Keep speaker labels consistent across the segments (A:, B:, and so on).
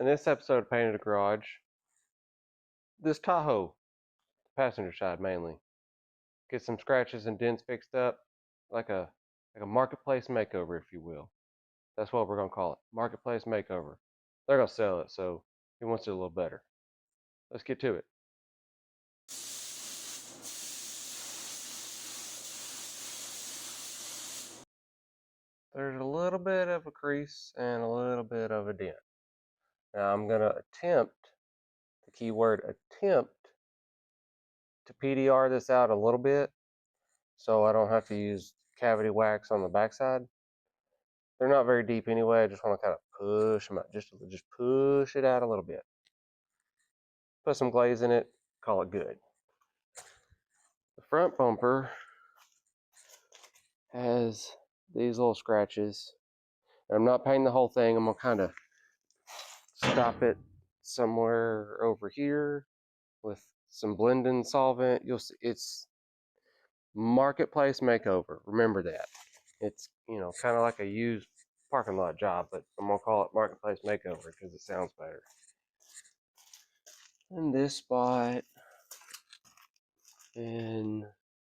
A: In this episode of Painted Garage, this Tahoe, passenger side mainly, get some scratches and dents fixed up, like a marketplace makeover, if you will. That's what we're gonna call it, marketplace makeover. They're gonna sell it, so he wants it a little better. Let's get to it. There's a little bit of a crease and a little bit of a dent. Now I'm gonna attempt, the keyword attempt, to PDR this out a little bit so I don't have to use cavity wax on the backside. They're not very deep anyway. I just want to kind of push them out, just push it out a little bit. Put some glaze in it, call it good. The front bumper has these little scratches. And I'm not painting the whole thing. I'm gonna kind of stop it somewhere over here with some blending solvent. You'll see it's marketplace makeover. Remember that. It's, you know, kind of like a used parking lot job, but I'm gonna call it marketplace makeover because it sounds better. In this spot, in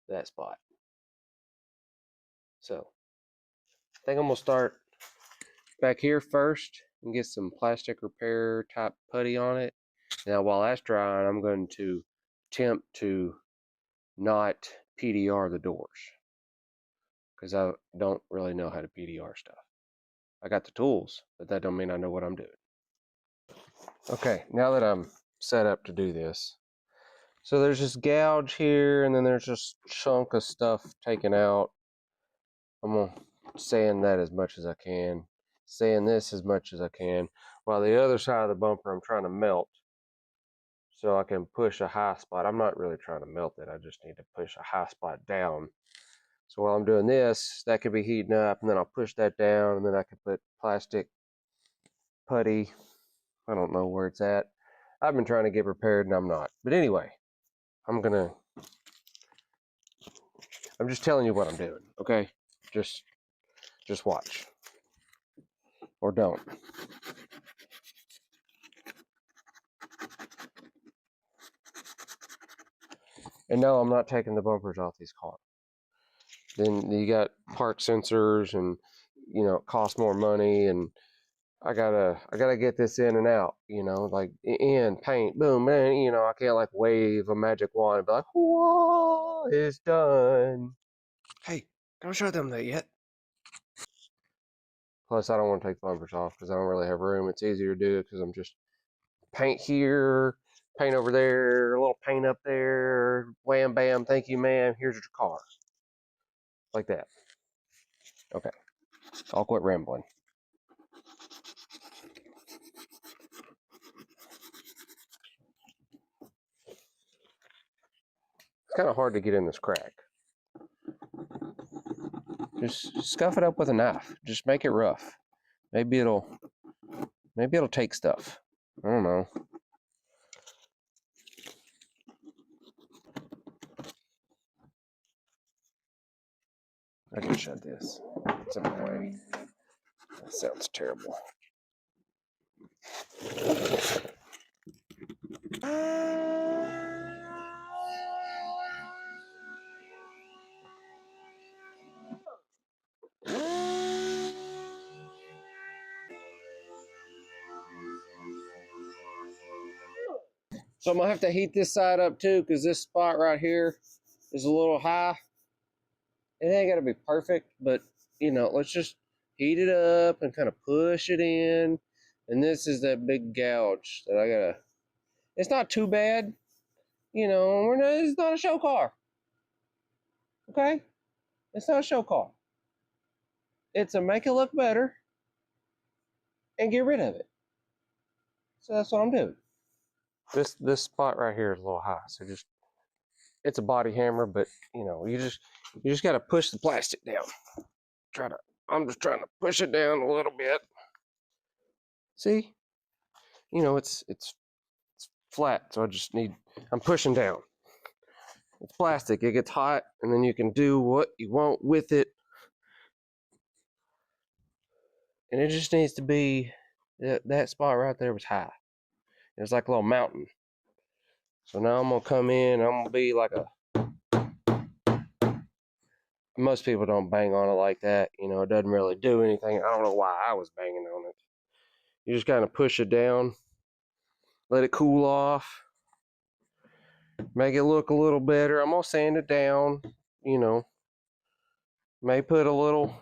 A: that spot. So I think I'm gonna start back here first and get some plastic repair type putty on it. Now while that's drying, I'm going to attempt to not PDR the doors because I don't really know how to PDR stuff. I got the tools, but that don't mean I know what I'm doing. Okay, now that I'm set up to do this, so there's this gouge here, and then there's this chunk of stuff taken out. I'm gonna sand that as much as I can, sand this as much as I can, while the other side of the bumper I'm trying to melt so I can push a high spot. I'm not really trying to melt it, I just need to push a high spot down. So while I'm doing this, that could be heating up, and then I'll push that down, and then I can put plastic putty. I don't know where it's at. I've been trying to get prepared and I'm not. But anyway, I'm just telling you what I'm doing, okay? Just watch. Or don't. And no, I'm not taking the bumpers off these cars. Then you got park sensors, and you know, it costs more money, and I gotta get this in and out, you know, like in paint, boom, man, you know, I can't like wave a magic wand and be like, whoa, it's done. Hey, don't show them that yet. Plus, I don't want to take the bumpers off because I don't really have room. It's easier to do it because I'm just paint here, paint over there, a little paint up there, wham, bam, thank you, ma'am, here's your car. Like that. Okay, I'll quit rambling. It's kind of hard to get in this crack. Just scuff it up with a knife. Just make it rough. Maybe it'll take stuff. I don't know. I can shut this. It's in my way. That sounds terrible. So I'm gonna have to heat this side up too, because this spot right here is a little high. It ain't gotta be perfect, but you know, let's just heat it up and kind of push it in. And this is that big gouge that I gotta. It's not too bad, you know. It's not a show car, okay? It's not a show car. It's a make it look better and get rid of it. So that's what I'm doing. This spot right here is a little high, so just, it's a body hammer, but you know, you just gotta push the plastic down. I'm just trying to push it down a little bit. See? You know, it's flat, so I'm pushing down. It's plastic, it gets hot, and then you can do what you want with it. And it just needs to be That spot right there was high. It was like a little mountain. So now I'm gonna come in, I'm gonna be like a, most people don't bang on it like that, you know, it doesn't really do anything. I don't know why I was banging on it. You just kind of push it down, let it cool off, make it look a little better. I'm gonna sand it down, you know, may put a little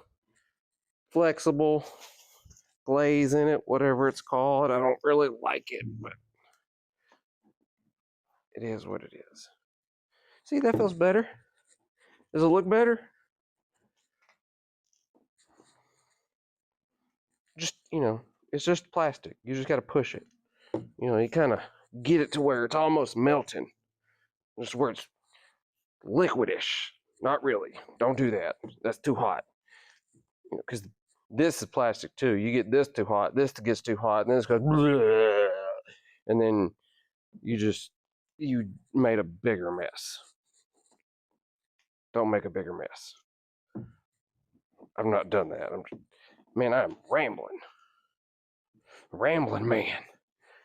A: flexible glaze in it, whatever it's called. I don't really like it, but it is what it is. See, that feels better. Does it look better? Just, you know, it's just plastic. You just got to push it. You know, you kind of get it to where it's almost melting. Just where it's liquidish. Not really. Don't do that. That's too hot. You know, because this is plastic too. You get this too hot, this gets too hot, and then it's goes, and then you made a bigger mess. Don't make a bigger mess. I've not done that. Man, I'm rambling. Rambling Man.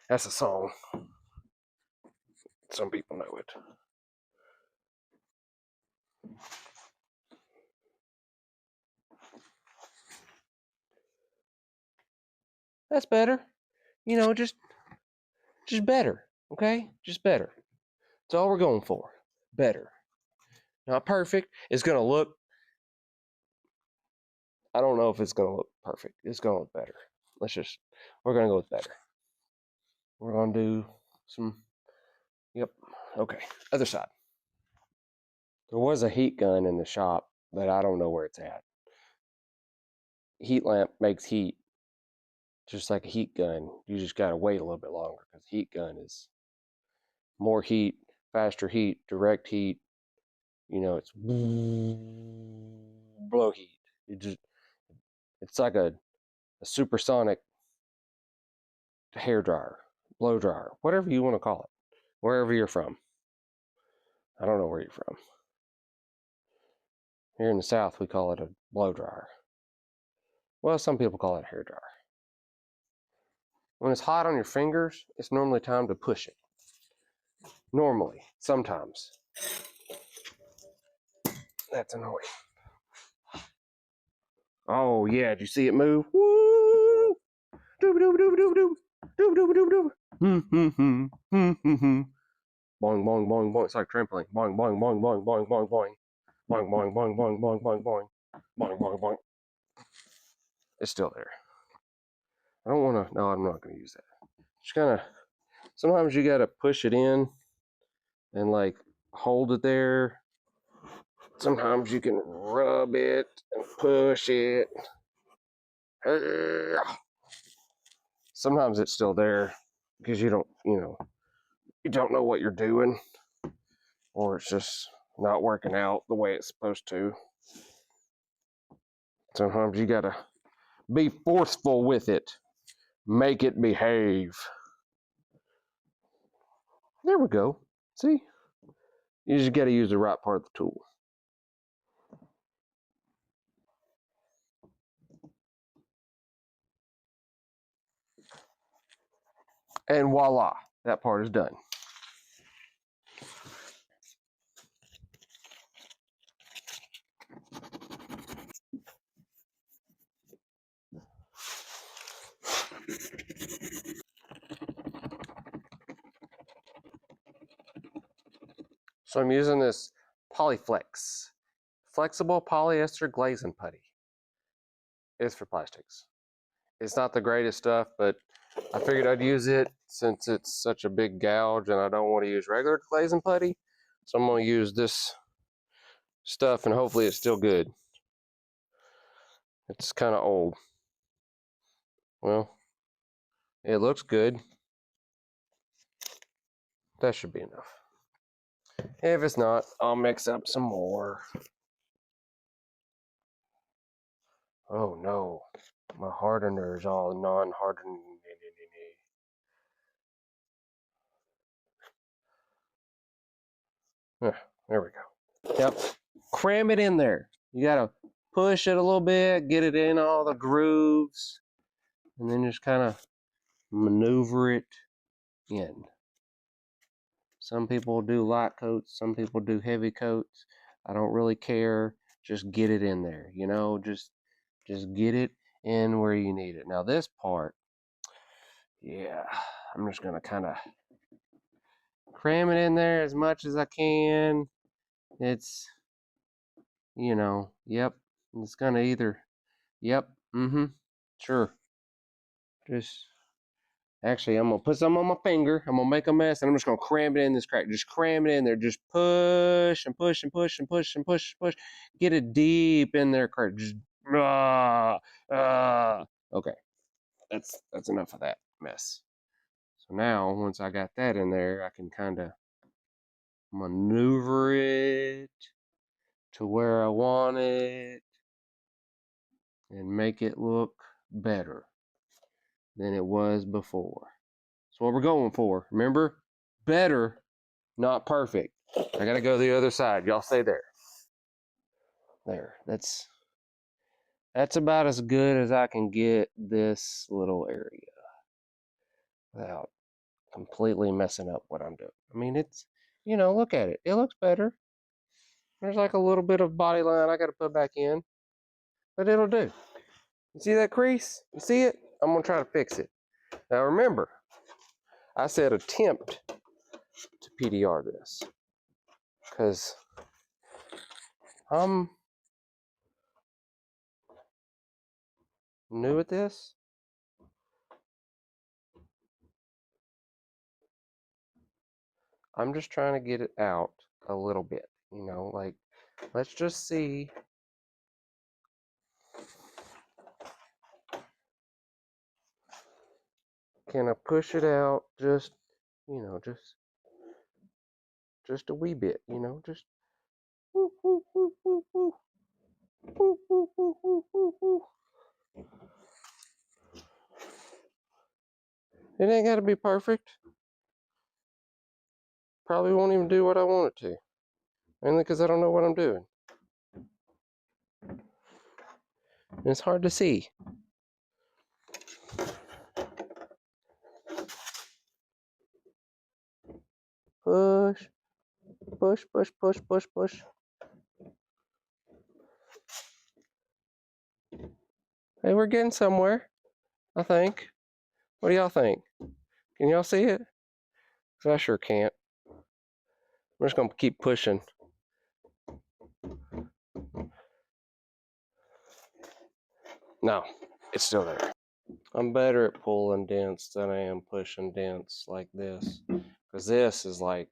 A: That's a song. Some people know it. That's better. You know, just better. Okay? Just better. That's all we're going for. Better. Not perfect. It's gonna look, I don't know if it's gonna look perfect. It's gonna look better. We're gonna go with better. We're gonna do some, yep. Okay. Other side. There was a heat gun in the shop, but I don't know where it's at. Heat lamp makes heat just like a heat gun. You just gotta wait a little bit longer because heat gun is more heat, faster heat, direct heat. You know, it's blow heat. It's like a supersonic hair dryer, blow dryer, whatever you want to call it, wherever you're from. I don't know where you're from. Here in the South, we call it a blow dryer. Well, some people call it a hair dryer. When it's hot on your fingers, it's normally time to push it. Normally, sometimes. That's annoying. Oh yeah, did you see it move? Woo! Doob doob doob doob doob. Doob doob doob doob. Boing boing boing boing. It's like trampoline. Boing boing boing boing boing boing boing. Boing boing boing boing boing boing boing. Boing boing boing. It's still there. I don't want to. No, I'm not going to use that. Just kind of. Sometimes you got to push it in and like hold it there. Sometimes you can rub it and push it. Sometimes it's still there because you don't know what you're doing, or it's just not working out the way it's supposed to. Sometimes you gotta be forceful with it. Make it behave. There we go. See? You just gotta use the right part of the tool. And voila, that part is done. So I'm using this Polyflex, flexible polyester glazing putty. It's for plastics. It's not the greatest stuff, but I figured I'd use it since it's such a big gouge and I don't want to use regular glazing putty. So I'm going to use this stuff and hopefully it's still good. It's kind of old. Well, it looks good. That should be enough. If it's not, I'll mix up some more. Oh no, my hardener is all non-hardening. There we go. Yep, cram it in there. You gotta push it a little bit, get it in all the grooves, and then just kind of maneuver it in. Some people do light coats, some people do heavy coats. I don't really care. Just get it in there, you know, just get it in where you need it. Now this part, yeah, I'm just gonna kind of cram it in there as much as I can. It's, you know, yep, it's gonna either, yep, sure. Just, actually, I'm gonna put some on my finger. I'm gonna make a mess, and I'm just gonna cram it in this crack. Just cram it in there. Just push and push and push and push and push and push. Get it deep in there, crack. Just okay. That's enough of that mess. So now, once I got that in there, I can kind of maneuver it to where I want it and make it look better than it was before. That's what we're going for. Remember? Better, not perfect. I gotta go to the other side. Y'all stay there. There. That's about as good as I can get this little area without completely messing up what I'm doing. I mean, it's, you know, look at it. It looks better. There's like a little bit of body line I gotta put back in, but it'll do. You see that crease? You see it? I'm gonna try to fix it. Now remember, I said attempt to PDR this because I'm new at this. I'm just trying to get it out a little bit, you know, like, let's just see. Can I push it out just, you know, just a wee bit, you know, just woo, woo, woo, woo, woo. Woo, woo, woo, woo, woo, woo. It ain't got to be perfect. Probably won't even do what I want it to. Mainly because I don't know what I'm doing. And it's hard to see. Push, push, push, push, push, push. Hey, we're getting somewhere, I think. What do y'all think? Can y'all see it? Because I sure can't. I'm just going to keep pushing. No, it's still there. I'm better at pulling dents than I am pushing dents like this. Because this is like,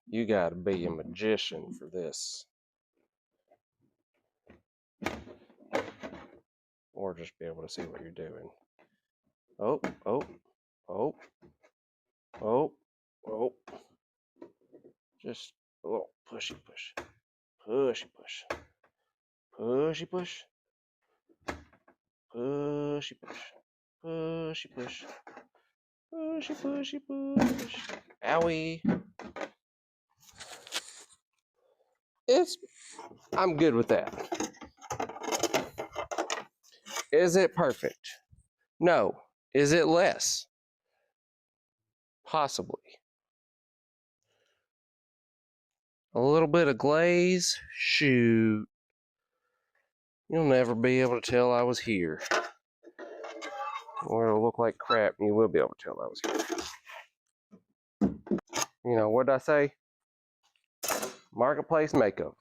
A: you got to be a magician for this. Or just be able to see what you're doing. Oh, oh, oh, oh, oh. Just a little pushy push. Pushy push. Pushy push. Pushy push. Pushy push. Pushy pushy push. Owie. I'm good with that. Is it perfect? No. Is it less? Possibly. A little bit of glaze? Shoot. You'll never be able to tell I was here. Or it'll look like crap and you will be able to tell I was here. You know, what did I say? Marketplace makeover.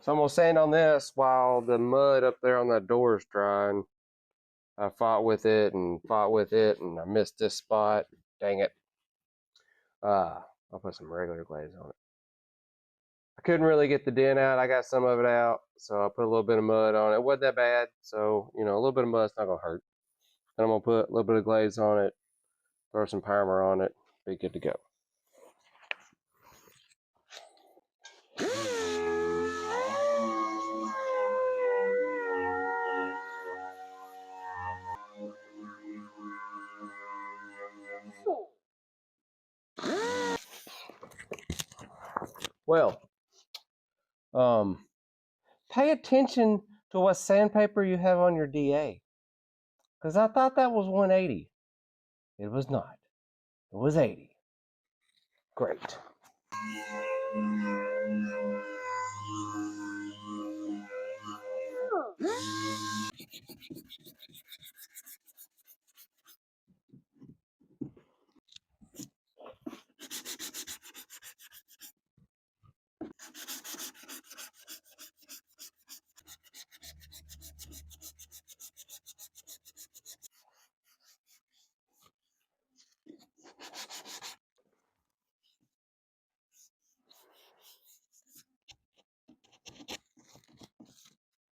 A: So I'm going to sand on this while the mud up there on that door is drying. I fought with it and I missed this spot. Dang it. I'll put some regular glaze on it. I couldn't really get the dent out. I got some of it out, so I put a little bit of mud on it. It wasn't that bad, so, you know, a little bit of mud's not going to hurt. Then I'm going to put a little bit of glaze on it, throw some primer on it, be good to go. Well, pay attention to what sandpaper you have on your DA. Because I thought that was 180. It was not. It was 80. Great.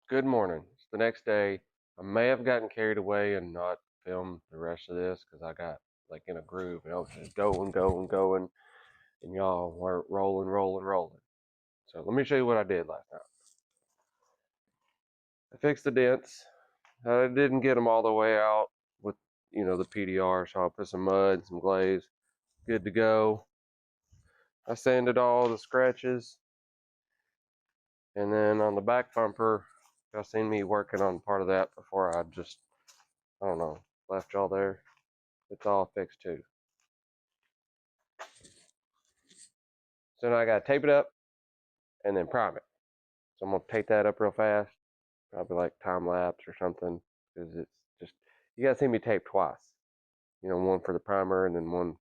A: Good morning. It's the next day. I may have gotten carried away and not filmed the rest of this because I got like in a groove and I was just going, and y'all were rolling. So let me show you what I did last night. I fixed the dents. I didn't get them all the way out with, the PDR, so I'll put some mud, some glaze, good to go. I sanded all the scratches, and then on the back bumper, y'all seen me working on part of that before I just, I don't know, left y'all there. It's all fixed too. So now I gotta tape it up and then prime it. So I'm gonna tape that up real fast, probably like time lapse or something, because it's just, you gotta see me tape twice. One for the primer and then one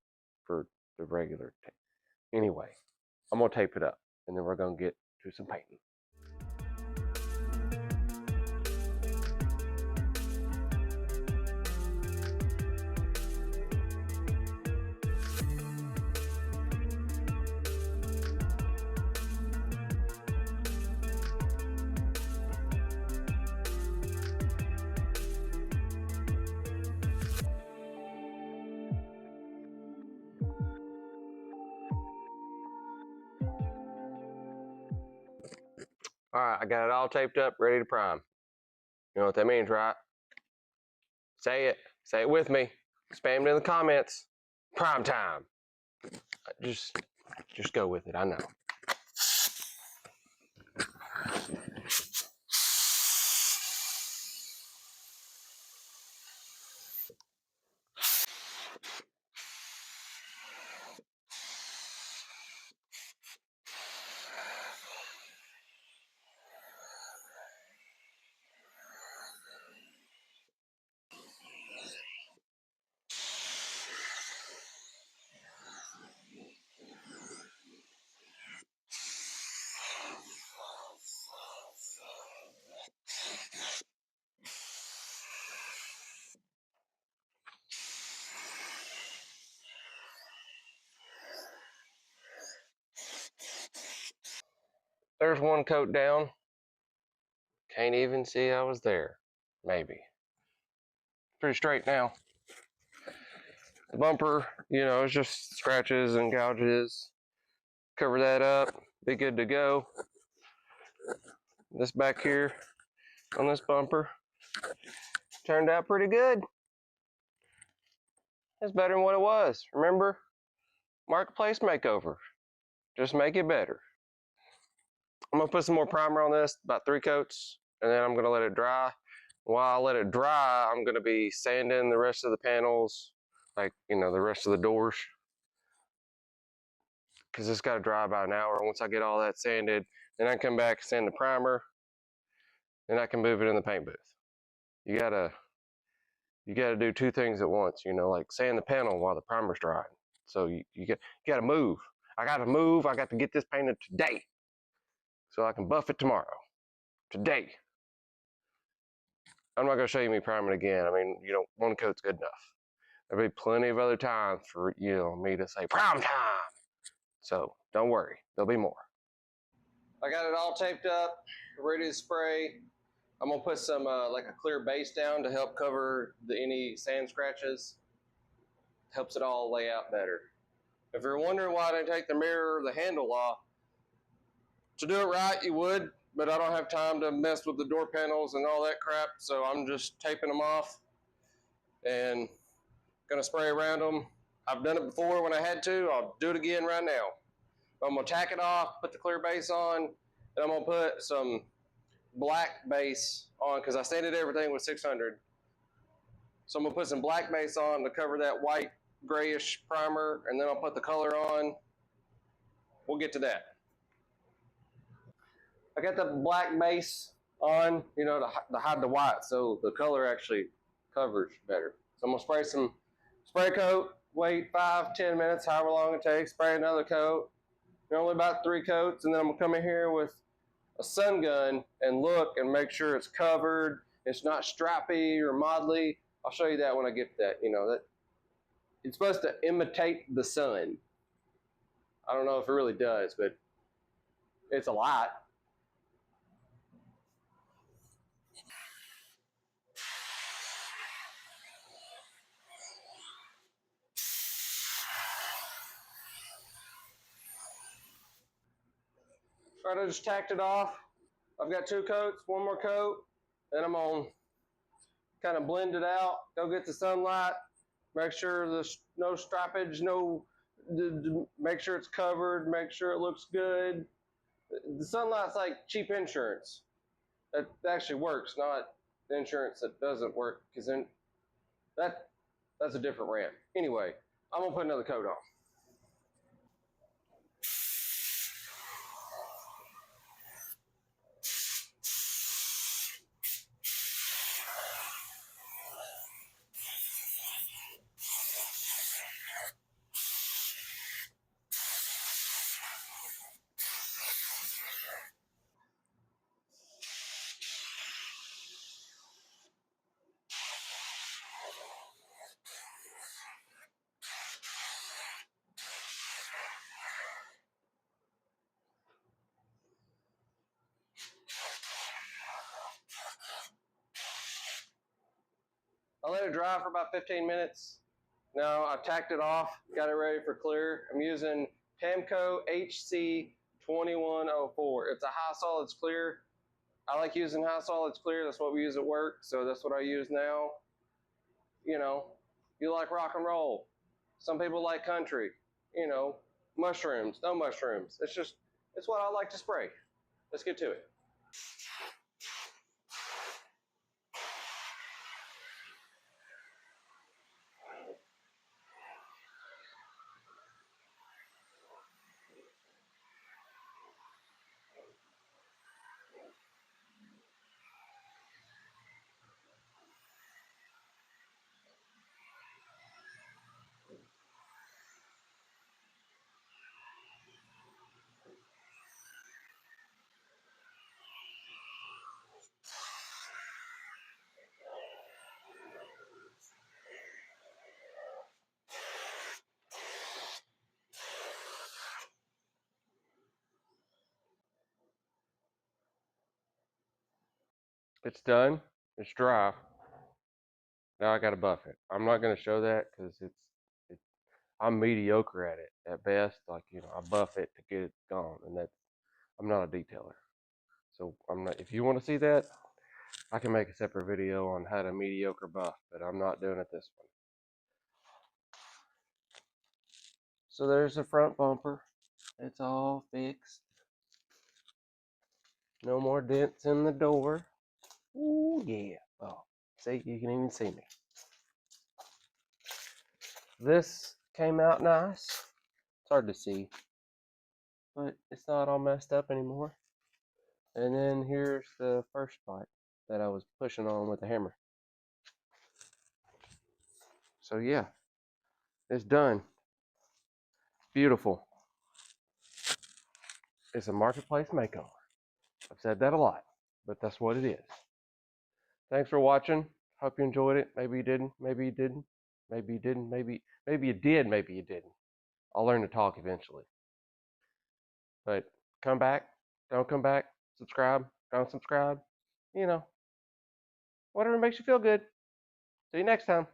A: for the regular tape. Anyway, I'm gonna tape it up and then we're gonna get to some painting. All right, I got it all taped up, ready to prime. You know what that means, right? Say it. Say it with me. Spam it in the comments. Prime time. Just go with it. I know. There's one coat down. Can't even see I was there. Maybe. Pretty straight now. The bumper, it's just scratches and gouges. Cover that up. Be good to go. This back here on this bumper turned out pretty good. It's better than what it was. Remember? Marketplace makeover. Just make it better. I'm gonna put some more primer on this, about 3 coats, and then I'm gonna let it dry. While I let it dry, I'm gonna be sanding the rest of the panels, like, the rest of the doors, because it's gotta dry about an hour. Once I get all that sanded, then I come back, sand the primer, then I can move it in the paint booth. You gotta do 2 things at once, like sand the panel while the primer's drying. So you gotta move. I gotta move. I got to get this painted today, so I can buff it tomorrow. Today. I'm not going to show you me priming again. I mean, 1 coat's good enough. There'll be plenty of other times for, me to say, prime time. So don't worry, there'll be more. I got it all taped up, ready to spray. I'm going to put some, like a clear base down to help cover any sand scratches. Helps it all lay out better. If you're wondering why I didn't take the mirror or the handle off, to do it right, you would, but I don't have time to mess with the door panels and all that crap, so I'm just taping them off and gonna spray around them. I've done it before when I had to. I'll do it again right now. I'm gonna tack it off, put the clear base on, and I'm gonna put some black base on because I sanded everything with 600. So I'm gonna put some black base on to cover that white grayish primer, and then I'll put the color on. We'll get to that. I got the black base on, you know, to hide the white, so the color actually covers better. So I'm gonna spray some spray coat, wait 5-10 minutes, however long it takes, spray another coat, only about 3 coats, and then I'm gonna come in here with a sun gun and look and make sure it's covered, it's not strappy or modelly. I'll show you that when I get to that. You know, that it's supposed to imitate the sun. I don't know if it really does, but it's a lot. All right, I just tacked it off. I've got 2 coats, 1 more coat, then I'm gonna kind of blend it out, go get the sunlight, make sure there's no strappage, make sure it's covered, make sure it looks good. The sunlight's like cheap insurance. That actually works, not the insurance that doesn't work, because then that's a different rant. Anyway, I'm gonna put another coat on. I let it dry for about 15 minutes. Now I've tacked it off, got it ready for clear. I'm using Pamco HC 2104. It's a high solids clear. I like using high solids clear. That's what we use at work, so that's what I use now. You know, you like rock and roll. Some people like country. You know, mushrooms, no mushrooms. It's what I like to spray. Let's get to it. It's done. It's dry. Now I got to buff it. I'm not going to show that because I'm mediocre at it at best. Like, you know, I buff it to get it gone, and I'm not a detailer. So I'm not. If you want to see that, I can make a separate video on how to mediocre buff, but I'm not doing it this one. So there's the front bumper. It's all fixed. No more dents in the door. Ooh, yeah. Oh, see, you can even see me. This came out nice. It's hard to see, but it's not all messed up anymore. And then here's the first spot that I was pushing on with the hammer. So yeah, it's done. Beautiful. It's a marketplace makeover. I've said that a lot, but that's what it is. Thanks for watching. Hope you enjoyed it. Maybe you didn't. Maybe you didn't. Maybe you didn't. Maybe you did. Maybe you didn't. I'll learn to talk eventually. But come back. Don't come back. Subscribe. Don't subscribe. You know, whatever makes you feel good. See you next time.